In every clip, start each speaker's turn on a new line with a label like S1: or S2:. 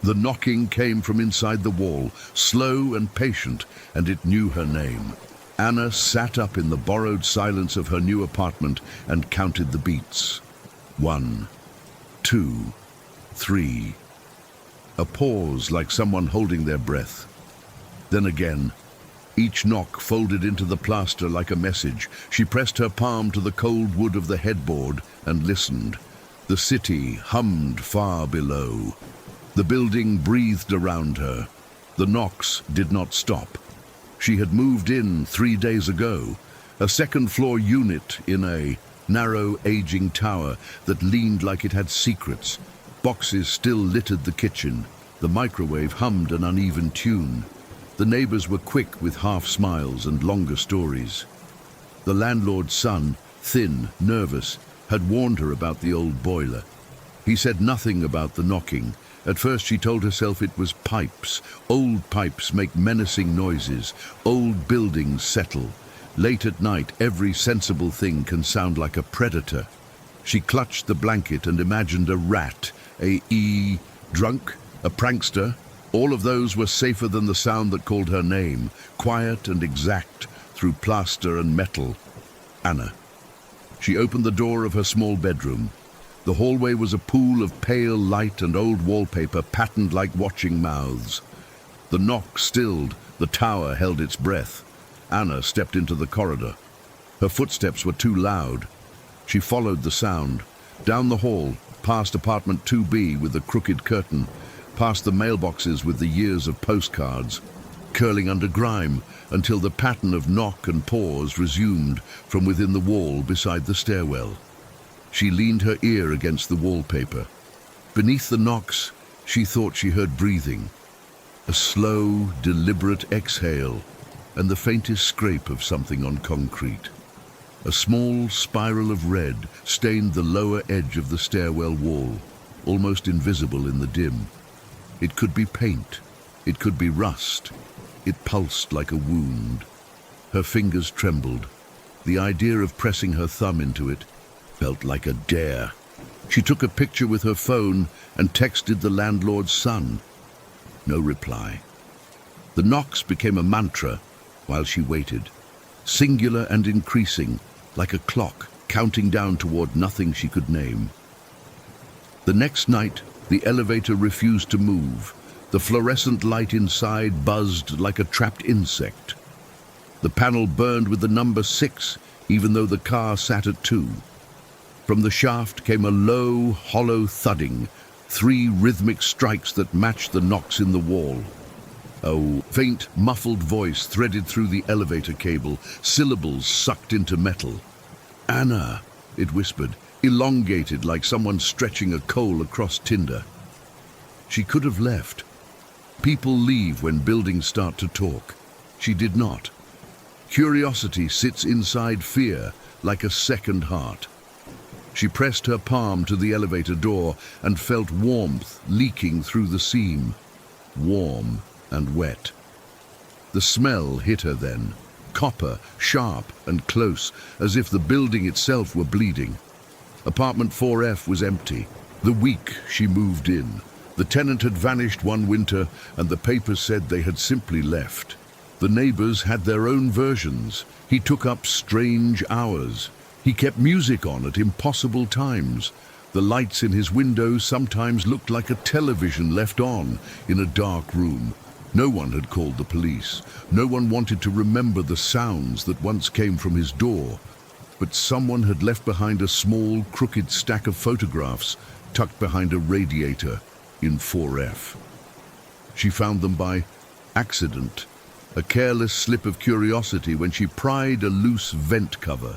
S1: The knocking came from inside the wall, slow and patient, and it knew her name. Anna sat up in the borrowed silence of her new apartment and counted the beats. 1, 2, 3. A pause, like someone holding their breath. Then again. Each knock folded into the plaster like a message. She pressed her palm to the cold wood of the headboard and listened. The city hummed far below. The building breathed around her. The knocks did not stop. She had moved in 3 days ago, a second-floor unit in a narrow, aging tower that leaned like it had secrets. Boxes still littered the kitchen. The microwave hummed an uneven tune. The neighbors were quick with half-smiles and longer stories. The landlord's son, thin, nervous, had warned her about the old boiler. He said nothing about the knocking. At first she told herself it was pipes. Old pipes make menacing noises. Old buildings settle. Late at night, every sensible thing can sound like a predator. She clutched the blanket and imagined a rat, drunk, a prankster. All of those were safer than the sound that called her name, quiet and exact through plaster and metal. Anna. She opened the door of her small bedroom. The hallway was a pool of pale light and old wallpaper patterned like watching mouths. The knock stilled, the tower held its breath. Anna stepped into the corridor. Her footsteps were too loud. She followed the sound, down the hall, past apartment 2B with the crooked curtain, past the mailboxes with the years of postcards, curling under grime until the pattern of knock and pause resumed from within the wall beside the stairwell. She leaned her ear against the wallpaper. Beneath the knocks, she thought she heard breathing, a slow, deliberate exhale, and the faintest scrape of something on concrete. A small spiral of red stained the lower edge of the stairwell wall, almost invisible in the dim. It could be paint. It could be rust. It pulsed like a wound. Her fingers trembled. The idea of pressing her thumb into it felt like a dare. She took a picture with her phone and texted the landlord's son. No reply. The knocks became a mantra while she waited, singular and increasing, like a clock counting down toward nothing she could name. The next night, the elevator refused to move. The fluorescent light inside buzzed like a trapped insect. The panel burned with the number 6, even though the car sat at 2. From the shaft came a low, hollow thudding, 3 rhythmic strikes that matched the knocks in the wall. A faint, muffled voice threaded through the elevator cable, syllables sucked into metal. "Anna," it whispered, elongated like someone stretching a coal across tinder. She could have left. People leave when buildings start to talk. She did not. Curiosity sits inside fear like a second heart. She pressed her palm to the elevator door and felt warmth leaking through the seam. Warm and wet. The smell hit her then, copper, sharp and close, as if the building itself were bleeding. Apartment 4F was empty. The week she moved in. The tenant had vanished one winter, and the papers said they had simply left. The neighbors had their own versions. He took up strange hours. He kept music on at impossible times. The lights in his windows sometimes looked like a television left on in a dark room. No one had called the police. No one wanted to remember the sounds that once came from his door. But someone had left behind a small, crooked stack of photographs tucked behind a radiator in 4F. She found them by accident, a careless slip of curiosity when she pried a loose vent cover.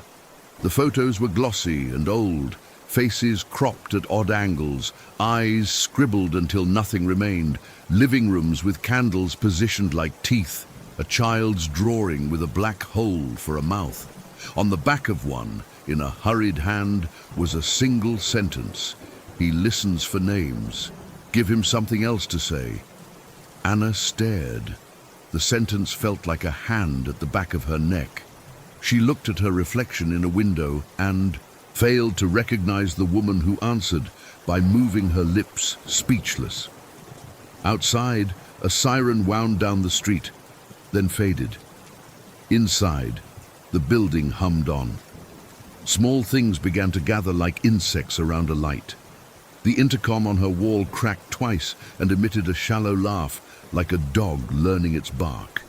S1: The photos were glossy and old, faces cropped at odd angles, eyes scribbled until nothing remained, living rooms with candles positioned like teeth, a child's drawing with a black hole for a mouth. On the back of one, in a hurried hand, was a single sentence. "He listens for names. Give him something else to say." Anna stared. The sentence felt like a hand at the back of her neck. She looked at her reflection in a window and failed to recognize the woman who answered by moving her lips, speechless. Outside, a siren wound down the street, then faded. Inside, the building hummed on. Small things began to gather like insects around a light. The intercom on her wall cracked twice and emitted a shallow laugh, like a dog learning its bark.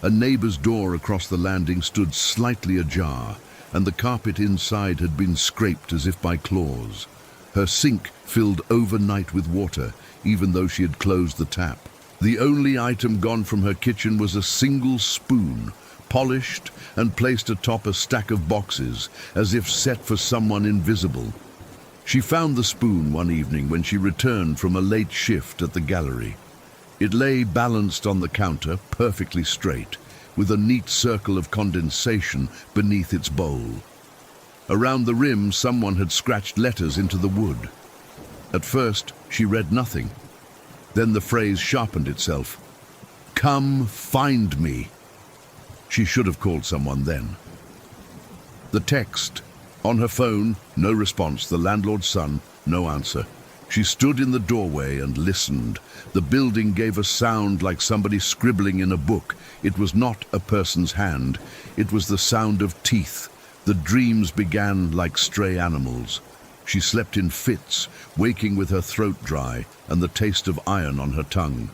S1: A neighbor's door across the landing stood slightly ajar, and the carpet inside had been scraped as if by claws. Her sink filled overnight with water, even though she had closed the tap. The only item gone from her kitchen was a single spoon, polished and placed atop a stack of boxes, as if set for someone invisible. She found the spoon one evening when she returned from a late shift at the gallery. It lay balanced on the counter, perfectly straight, with a neat circle of condensation beneath its bowl. Around the rim, someone had scratched letters into the wood. At first, she read nothing. Then the phrase sharpened itself. "Come find me." She should have called someone then. The text. On her phone, no response. The landlord's son, no answer. She stood in the doorway and listened. The building gave a sound like somebody scribbling in a book. It was not a person's hand. It was the sound of teeth. The dreams began like stray animals. She slept in fits, waking with her throat dry and the taste of iron on her tongue.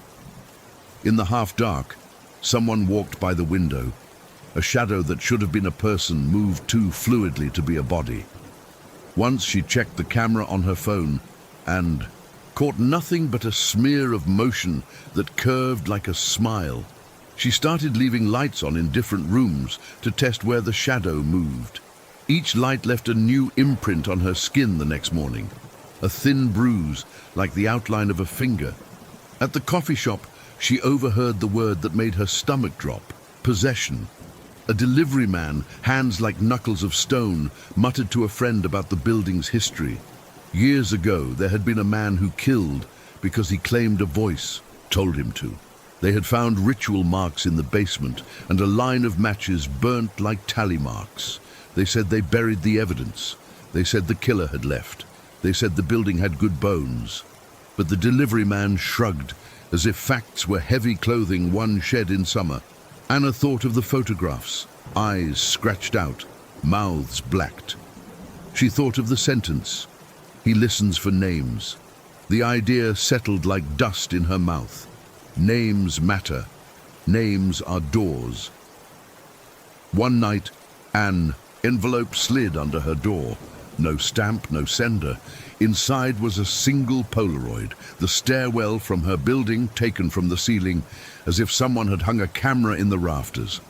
S1: In the half-dark, someone walked by the window. A shadow that should have been a person moved too fluidly to be a body. Once she checked the camera on her phone and caught nothing but a smear of motion that curved like a smile. She started leaving lights on in different rooms to test where the shadow moved. Each light left a new imprint on her skin the next morning, a thin bruise like the outline of a finger. At the coffee shop, she overheard the word that made her stomach drop: possession. A delivery man, hands like knuckles of stone, muttered to a friend about the building's history. Years ago, there had been a man who killed because he claimed a voice told him to. They had found ritual marks in the basement and a line of matches burnt like tally marks. They said they buried the evidence. They said the killer had left. They said the building had good bones. But the delivery man shrugged, as if facts were heavy clothing one shed in summer. Anna thought of the photographs, eyes scratched out, mouths blacked. She thought of the sentence, "He listens for names." The idea settled like dust in her mouth. Names matter. Names are doors. One night, an envelope slid under her door. No stamp, no sender. Inside was a single Polaroid, the stairwell from her building taken from the ceiling, as if someone had hung a camera in the rafters.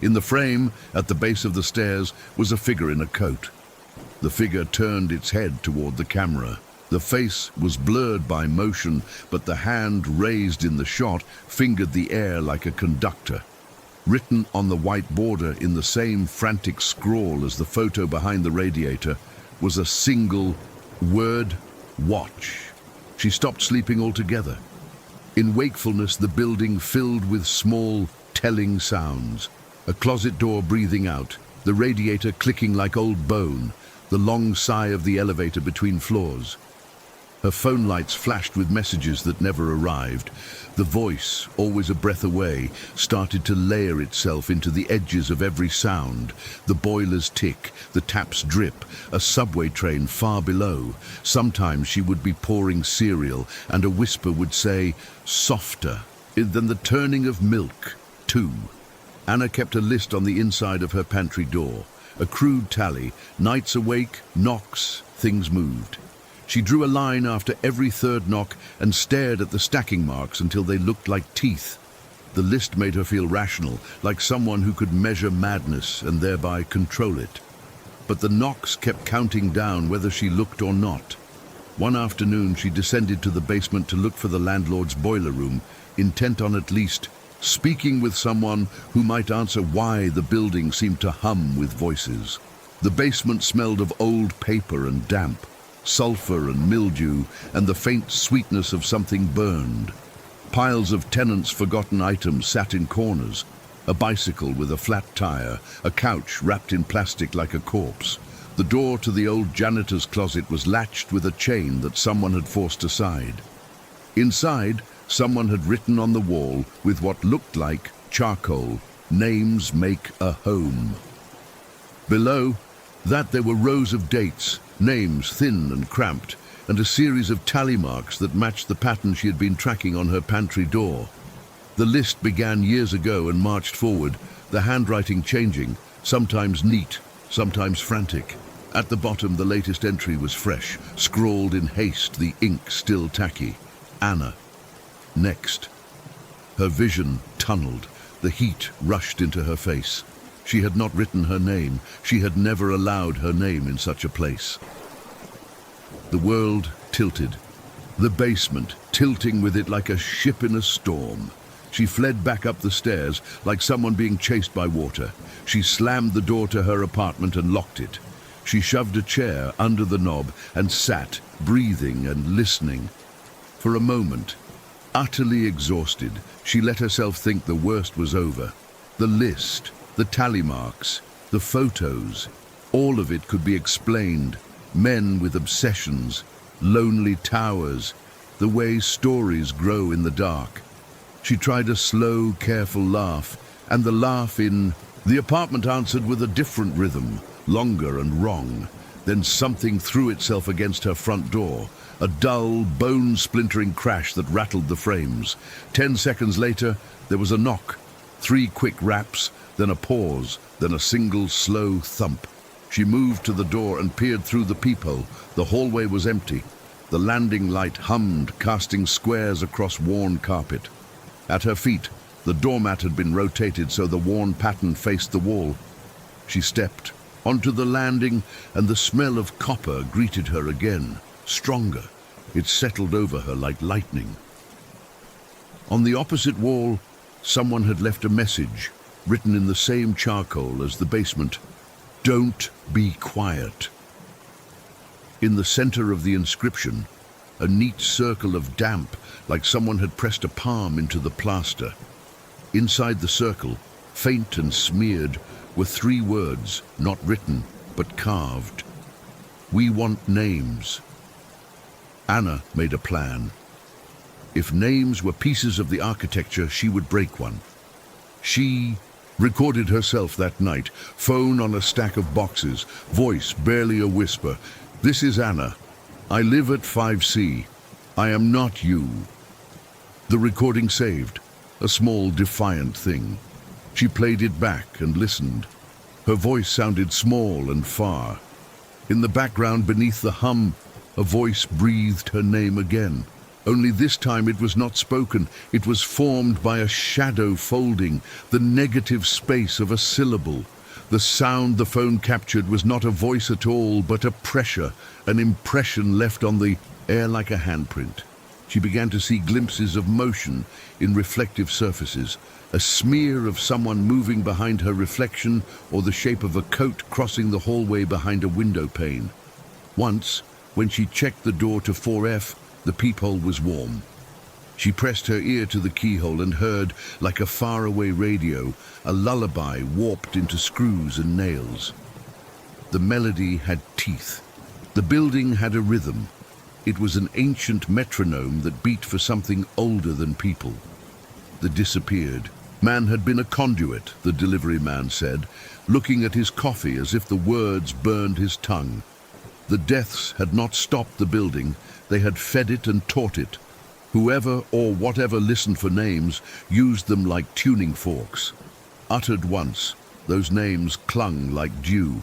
S1: In the frame, at the base of the stairs, was a figure in a coat. The figure turned its head toward the camera. The face was blurred by motion, but the hand raised in the shot fingered the air like a conductor. Written on the white border in the same frantic scrawl as the photo behind the radiator was a single word: watch. She stopped sleeping altogether. In wakefulness, the building filled with small, telling sounds. A closet door breathing out, the radiator clicking like old bone, the long sigh of the elevator between floors. Her phone lights flashed with messages that never arrived. The voice, always a breath away, started to layer itself into the edges of every sound. The boilers tick, the taps drip, a subway train far below. Sometimes she would be pouring cereal, and a whisper would say, "Softer than the turning of milk, too." Anna kept a list on the inside of her pantry door. A crude tally: nights awake, knocks, things moved. She drew a line after every third knock and stared at the stacking marks until they looked like teeth. The list made her feel rational, like someone who could measure madness and thereby control it. But the knocks kept counting down whether she looked or not. One afternoon she descended to the basement to look for the landlord's boiler room, intent on at least speaking with someone who might answer why the building seemed to hum with voices. The basement smelled of old paper and damp, sulfur and mildew, and the faint sweetness of something burned. Piles of tenants' forgotten items sat in corners: a bicycle with a flat tire, a couch wrapped in plastic like a corpse. The door to the old janitor's closet was latched with a chain that someone had forced aside. Inside, Someone had written on the wall with what looked like charcoal, "Names make a home." Below that there were rows of dates, names thin and cramped, and a series of tally marks that matched the pattern she had been tracking on her pantry door. The list began years ago and marched forward, the handwriting changing, sometimes neat, sometimes frantic. At the bottom, the latest entry was fresh, scrawled in haste, the ink still tacky. Anna. Next. Her vision tunneled. The heat rushed into her face. She had not written her name. She had never allowed her name in such a place. The world tilted. The basement tilting with it like a ship in a storm. She fled back up the stairs like someone being chased by water. She slammed the door to her apartment and locked it. She shoved a chair under the knob and sat, breathing and listening. For a moment, utterly exhausted, she let herself think the worst was over. The list, the tally marks, the photos, all of it could be explained. Men with obsessions, lonely towers, the way stories grow in the dark. She tried a slow, careful laugh, and the laugh in the apartment answered with a different rhythm, longer and wrong. Then something threw itself against her front door, a dull, bone-splintering crash that rattled the frames. 10 seconds later, there was a knock, 3 quick raps, then a pause, then a single, slow thump. She moved to the door and peered through the peephole. The hallway was empty. The landing light hummed, casting squares across worn carpet. At her feet, the doormat had been rotated so the worn pattern faced the wall. She stepped onto the landing, and the smell of copper greeted her again, stronger. It settled over her like lightning. On the opposite wall, someone had left a message, written in the same charcoal as the basement. "Don't be quiet." In the center of the inscription, a neat circle of damp, like someone had pressed a palm into the plaster. Inside the circle, faint and smeared, were 3 words, not written, but carved. "We want names." Anna made a plan. If names were pieces of the architecture, she would break one. She recorded herself that night, phone on a stack of boxes, voice barely a whisper. "This is Anna. I live at 5C. I am not you." The recording saved, a small defiant thing. She played it back and listened. Her voice sounded small and far. In the background, beneath the hum, a voice breathed her name again. Only this time it was not spoken. It was formed by a shadow folding, the negative space of a syllable. The sound the phone captured was not a voice at all, but a pressure, an impression left on the air like a handprint. She began to see glimpses of motion in reflective surfaces, a smear of someone moving behind her reflection, or the shape of a coat crossing the hallway behind a window pane. Once, when she checked the door to 4F, the peephole was warm. She pressed her ear to the keyhole and heard, like a faraway radio, a lullaby warped into screws and nails. The melody had teeth. The building had a rhythm. It was an ancient metronome that beat for something older than people. The disappeared. Man had been a conduit, the delivery man said, looking at his coffee as if the words burned his tongue. The deaths had not stopped the building. They had fed it and taught it. Whoever or whatever listened for names used them like tuning forks. Uttered once, those names clung like dew.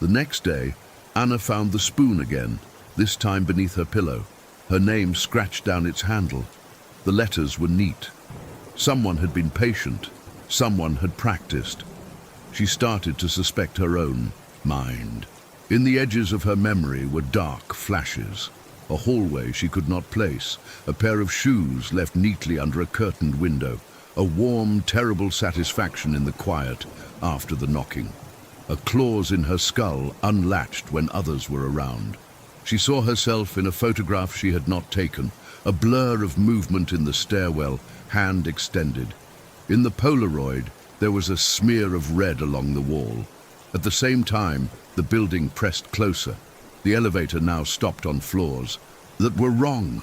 S1: The next day, Anna found the spoon again, this time beneath her pillow. Her name scratched down its handle. The letters were neat. Someone had been patient. Someone had practiced. She started to suspect her own mind. In the edges of her memory were dark flashes. A hallway she could not place, a pair of shoes left neatly under a curtained window, a warm, terrible satisfaction in the quiet after the knocking. A clause in her skull unlatched when others were around. She saw herself in a photograph she had not taken, a blur of movement in the stairwell, hand extended. In the Polaroid, there was a smear of red along the wall. At the same time, the building pressed closer. The elevator now stopped on floors that were wrong.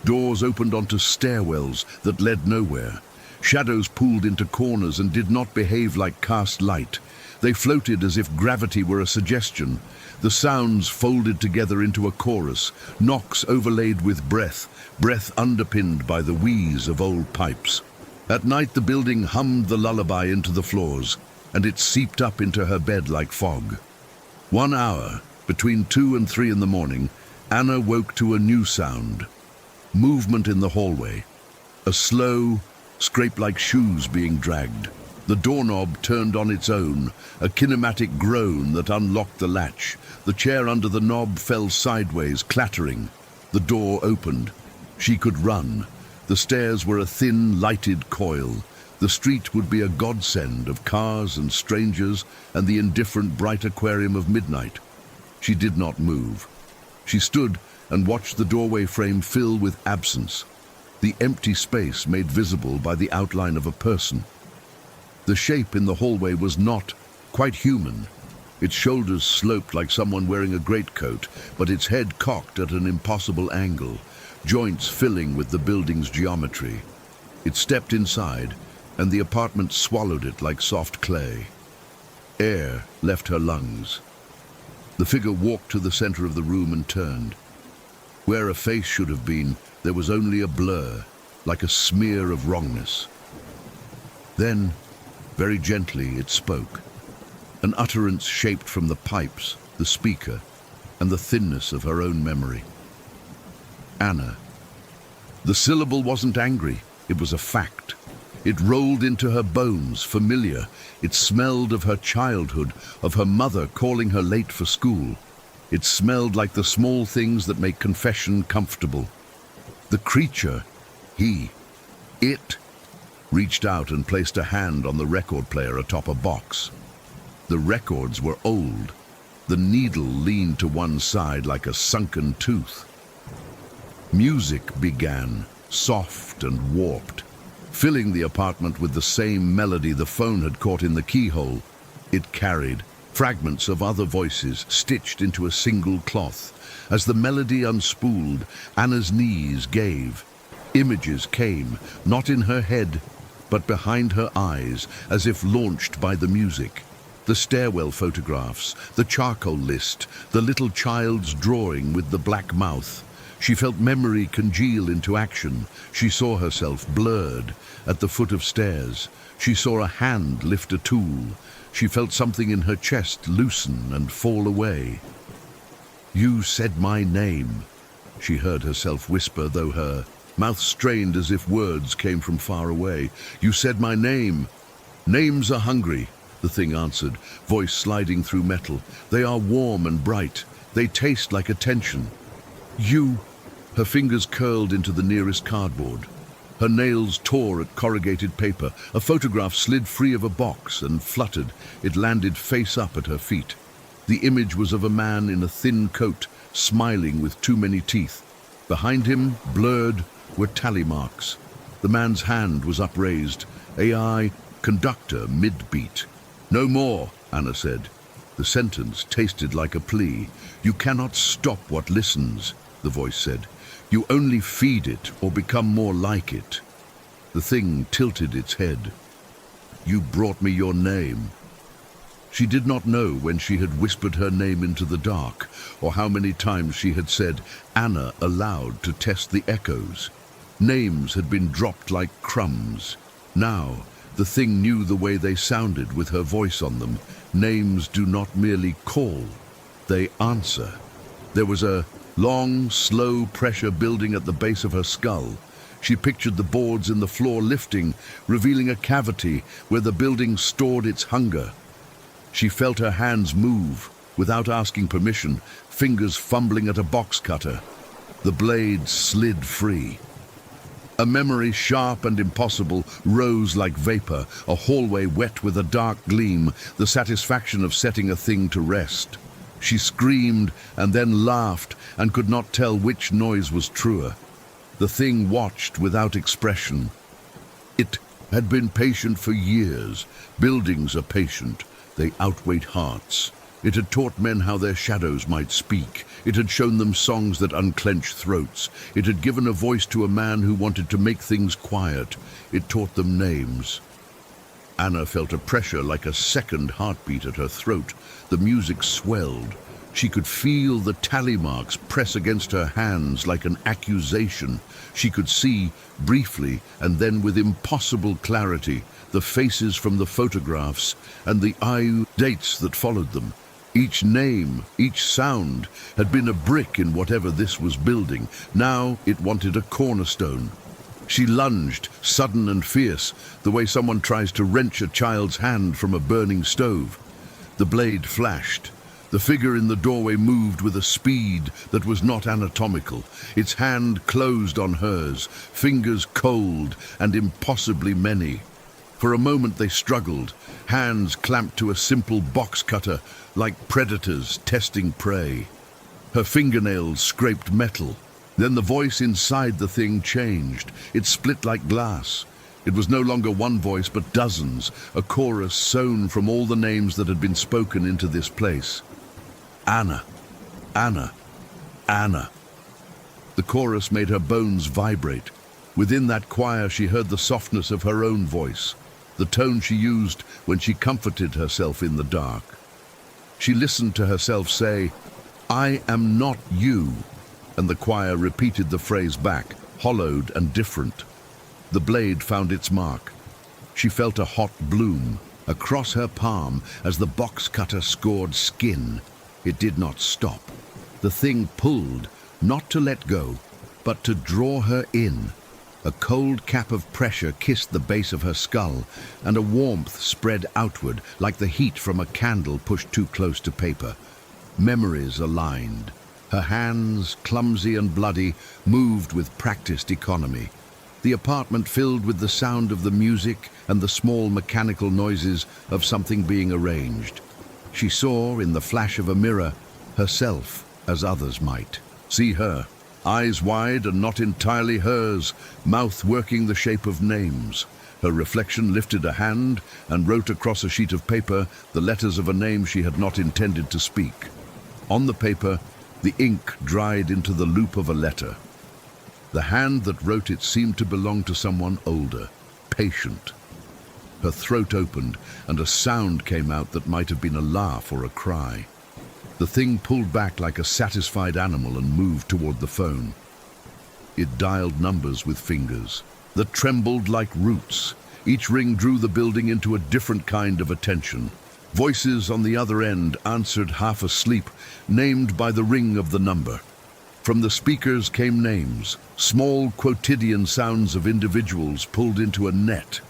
S1: Doors opened onto stairwells that led nowhere. Shadows pooled into corners and did not behave like cast light. They floated as if gravity were a suggestion. The sounds folded together into a chorus, knocks overlaid with breath underpinned by the wheeze of old pipes. At night the building hummed the lullaby into the floors, and it seeped up into her bed like fog. 1 hour, between 2 and 3 in the morning, Anna woke to a new sound. Movement in the hallway. A slow, scrape like shoes being dragged. The doorknob turned on its own, a kinematic groan that unlocked the latch. The chair under the knob fell sideways, clattering. The door opened. She could run. The stairs were a thin, lighted coil. The street would be a godsend of cars and strangers and the indifferent bright aquarium of midnight. She did not move. She stood and watched the doorway frame fill with absence, the empty space made visible by the outline of a person. The shape in the hallway was not quite human. Its shoulders sloped like someone wearing a greatcoat, but its head cocked at an impossible angle, joints filling with the building's geometry. It stepped inside, and the apartment swallowed it like soft clay. Air left her lungs. The figure walked to the center of the room and turned. Where a face should have been, there was only a blur, like a smear of wrongness. Then, very gently, it spoke. An utterance shaped from the pipes, the speaker, and the thinness of her own memory. Anna. The syllable wasn't angry, it was a fact. It rolled into her bones, familiar. It smelled of her childhood, of her mother calling her late for school. It smelled like the small things that make confession comfortable. The creature, it, reached out and placed a hand on the record player atop a box. The records were old. The needle leaned to one side like a sunken tooth. Music began, soft and warped, filling the apartment with the same melody the phone had caught in the keyhole. It carried fragments of other voices stitched into a single cloth. As the melody unspooled, Anna's knees gave. Images came, not in her head, but behind her eyes, as if launched by the music. The stairwell photographs, the charcoal list, the little child's drawing with the black mouth. She felt memory congeal into action. She saw herself blurred at the foot of stairs. She saw a hand lift a tool. She felt something in her chest loosen and fall away. "You said my name," she heard herself whisper, though her mouth strained as if words came from far away. "You said my name." "Names are hungry," the thing answered, voice sliding through metal. "They are warm and bright. They taste like attention." "You..." Her fingers curled into the nearest cardboard. Her nails tore at corrugated paper. A photograph slid free of a box and fluttered. It landed face up at her feet. The image was of a man in a thin coat, smiling with too many teeth. Behind him, blurred, were tally marks. The man's hand was upraised. AI, conductor, mid-beat. "No more," Anna said. The sentence tasted like a plea. "You cannot stop what listens," the voice said. "You only feed it or become more like it." The thing tilted its head. "You brought me your name." She did not know when she had whispered her name into the dark, or how many times she had said Anna aloud to test the echoes. Names had been dropped like crumbs. Now, the thing knew the way they sounded with her voice on them. Names do not merely call, they answer. There was a long, slow pressure building at the base of her skull. She pictured the boards in the floor lifting, revealing a cavity where the building stored its hunger. She felt her hands move, without asking permission, fingers fumbling at a box cutter. The blade slid free. A memory sharp and impossible rose like vapor, a hallway wet with a dark gleam, the satisfaction of setting a thing to rest. She screamed and then laughed and could not tell which noise was truer. The thing watched without expression. It had been patient for years. Buildings are patient. They outwait hearts. It had taught men how their shadows might speak. It had shown them songs that unclenched throats. It had given a voice to a man who wanted to make things quiet. It taught them names. Anna felt a pressure like a second heartbeat at her throat. The music swelled. She could feel the tally marks press against her hands like an accusation. She could see, briefly and then with impossible clarity, the faces from the photographs and the IU dates that followed them. Each name, each sound, had been a brick in whatever this was building. Now it wanted a cornerstone. She lunged, sudden and fierce, the way someone tries to wrench a child's hand from a burning stove. The blade flashed. The figure in the doorway moved with a speed that was not anatomical. Its hand closed on hers, fingers cold and impossibly many. For a moment they struggled, hands clamped to a simple box cutter, like predators testing prey. Her fingernails scraped metal. Then the voice inside the thing changed. It split like glass. It was no longer one voice, but dozens, a chorus sown from all the names that had been spoken into this place. Anna, Anna, Anna. The chorus made her bones vibrate. Within that choir she heard the softness of her own voice, the tone she used when she comforted herself in the dark. She listened to herself say, "I am not you," and the choir repeated the phrase back, hollowed and different. The blade found its mark. She felt a hot bloom across her palm as the box cutter scored skin. It did not stop. The thing pulled, not to let go, but to draw her in. A cold cap of pressure kissed the base of her skull, and a warmth spread outward, like the heat from a candle pushed too close to paper. Memories aligned. Her hands, clumsy and bloody, moved with practiced economy. The apartment filled with the sound of the music and the small mechanical noises of something being arranged. She saw, in the flash of a mirror, herself as others might. See her, eyes wide and not entirely hers, mouth working the shape of names. Her reflection lifted a hand and wrote across a sheet of paper the letters of a name she had not intended to speak. On the paper, the ink dried into the loop of a letter. The hand that wrote it seemed to belong to someone older, patient. Her throat opened, and a sound came out that might have been a laugh or a cry. The thing pulled back like a satisfied animal and moved toward the phone. It dialed numbers with fingers that trembled like roots. Each ring drew the building into a different kind of attention. Voices on the other end answered half asleep, named by the ring of the number. From the speakers came names, small quotidian sounds of individuals pulled into a net.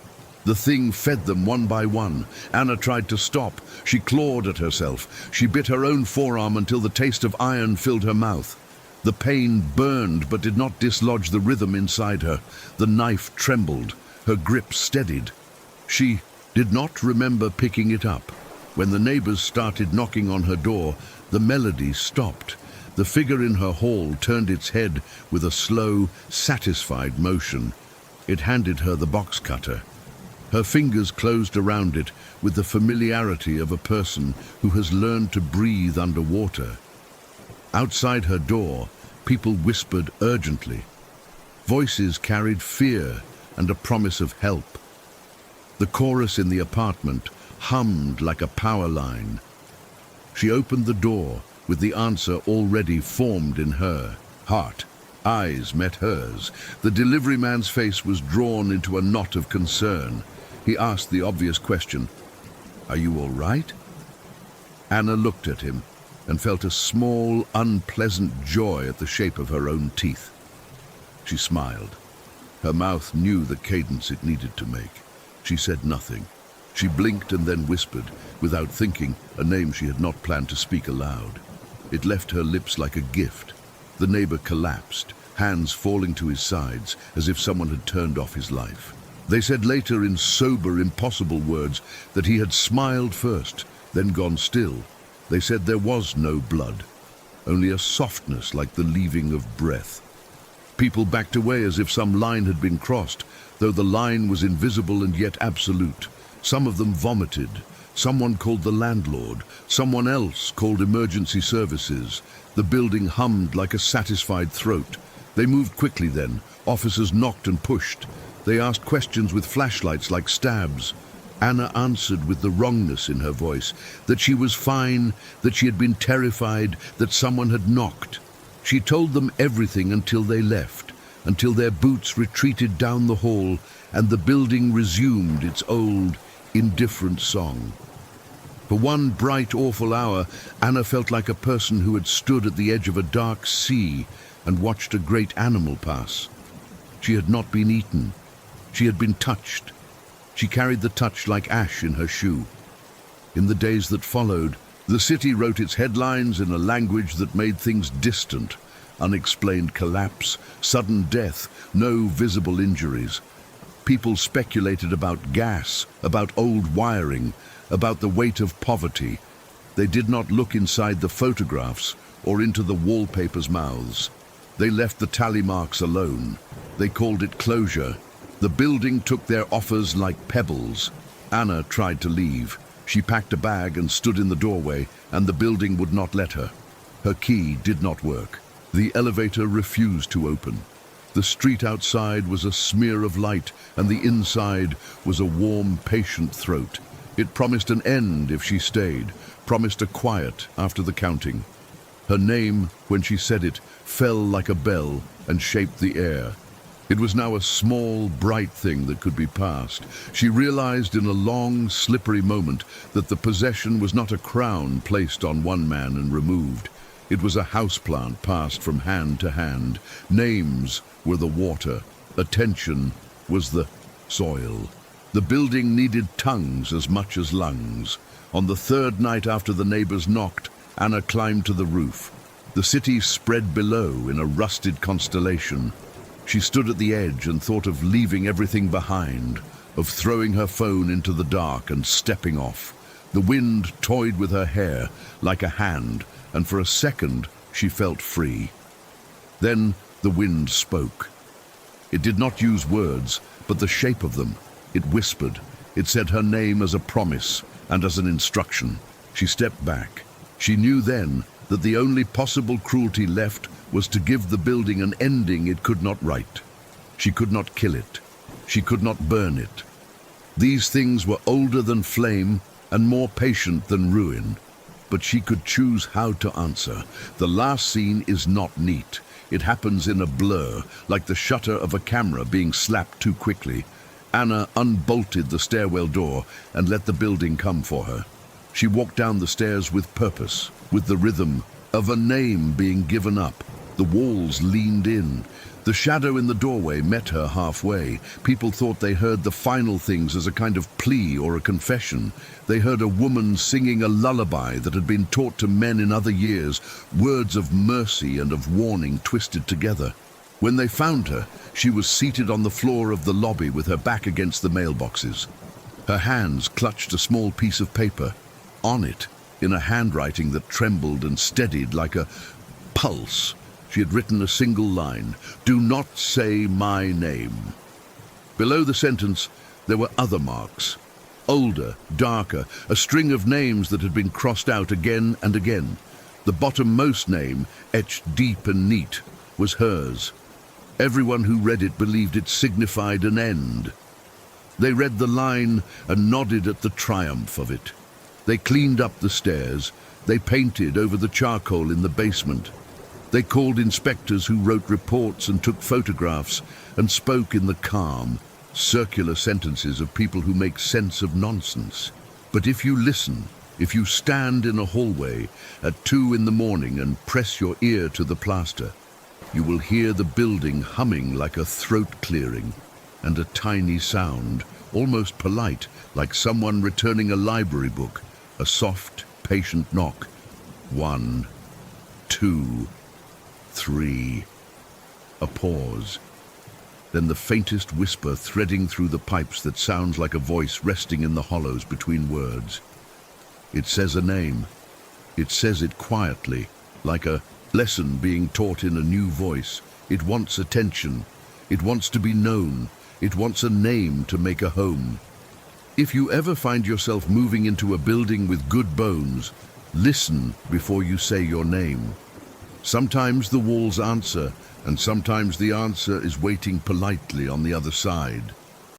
S1: The thing fed them one by one. Anna tried to stop. She clawed at herself. She bit her own forearm until the taste of iron filled her mouth. The pain burned but did not dislodge the rhythm inside her. The knife trembled. Her grip steadied. She did not remember picking it up. When the neighbors started knocking on her door, the melody stopped. The figure in her hall turned its head with a slow, satisfied motion. It handed her the box cutter. Her fingers closed around it with the familiarity of a person who has learned to breathe underwater. Outside her door, people whispered urgently. Voices carried fear and a promise of help. The chorus in the apartment hummed like a power line. She opened the door with the answer already formed in her heart. Eyes met hers. The delivery man's face was drawn into a knot of concern. He asked the obvious question, "Are you all right?" Anna looked at him and felt a small, unpleasant joy at the shape of her own teeth. She smiled. Her mouth knew the cadence it needed to make. She said nothing. She blinked and then whispered, without thinking, a name she had not planned to speak aloud. It left her lips like a gift. The neighbor collapsed, hands falling to his sides as if someone had turned off his life. They said later in sober, impossible words that he had smiled first, then gone still. They said there was no blood, only a softness like the leaving of breath. People backed away as if some line had been crossed, though the line was invisible and yet absolute. Some of them vomited. Someone called the landlord. Someone else called emergency services. The building hummed like a satisfied throat. They moved quickly then. Officers knocked and pushed. They asked questions with flashlights like stabs. Anna answered with the wrongness in her voice, that she was fine, that she had been terrified, that someone had knocked. She told them everything until they left, until their boots retreated down the hall and the building resumed its old, indifferent song. For one bright, awful hour, Anna felt like a person who had stood at the edge of a dark sea and watched a great animal pass. She had not been eaten. She had been touched. She carried the touch like ash in her shoe. In the days that followed, the city wrote its headlines in a language that made things distant. Unexplained collapse, sudden death, no visible injuries. People speculated about gas, about old wiring, about the weight of poverty. They did not look inside the photographs or into the wallpaper's mouths. They left the tally marks alone. They called it closure. The building took their offers like pebbles. Anna tried to leave. She packed a bag and stood in the doorway, and the building would not let her. Her key did not work. The elevator refused to open. The street outside was a smear of light, and the inside was a warm, patient throat. It promised an end if she stayed, promised a quiet after the counting. Her name, when she said it, fell like a bell and shaped the air. It was now a small, bright thing that could be passed. She realized in a long, slippery moment that the possession was not a crown placed on one man and removed. It was a houseplant passed from hand to hand. Names were the water. Attention was the soil. The building needed tongues as much as lungs. On the third night after the neighbors knocked, Anna climbed to the roof. The city spread below in a rusted constellation. She stood at the edge and thought of leaving everything behind, of throwing her phone into the dark and stepping off. The wind toyed with her hair like a hand, and for a second she felt free. Then the wind spoke. It did not use words, but the shape of them. It whispered. It said her name as a promise and as an instruction. She stepped back. She knew then that the only possible cruelty left was to give the building an ending it could not write. She could not kill it. She could not burn it. These things were older than flame and more patient than ruin. But she could choose how to answer. The last scene is not neat. It happens in a blur, like the shutter of a camera being slapped too quickly. Anna unbolted the stairwell door and let the building come for her. She walked down the stairs with purpose, with the rhythm of a name being given up. The walls leaned in. The shadow in the doorway met her halfway. People thought they heard the final things as a kind of plea or a confession. They heard a woman singing a lullaby that had been taught to men in other years, words of mercy and of warning twisted together. When they found her, she was seated on the floor of the lobby with her back against the mailboxes. Her hands clutched a small piece of paper. On it, in a handwriting that trembled and steadied like a pulse, she had written a single line: "Do not say my name." Below the sentence, there were other marks. Older, darker, a string of names that had been crossed out again and again. The bottommost name, etched deep and neat, was hers. Everyone who read it believed it signified an end. They read the line and nodded at the triumph of it. They cleaned up the stairs. They painted over the charcoal in the basement. They called inspectors who wrote reports and took photographs and spoke in the calm, circular sentences of people who make sense of nonsense. But if you listen, if you stand in a hallway at 2 in the morning and press your ear to the plaster, you will hear the building humming like a throat clearing, and a tiny sound, almost polite, like someone returning a library book, a soft, patient knock. 1, 2, 3. A pause. Then the faintest whisper threading through the pipes that sounds like a voice resting in the hollows between words. It says a name. It says it quietly, like a lesson being taught in a new voice. It wants attention. It wants to be known. It wants a name to make a home. If you ever find yourself moving into a building with good bones, listen before you say your name. Sometimes the walls answer, and sometimes the answer is waiting politely on the other side.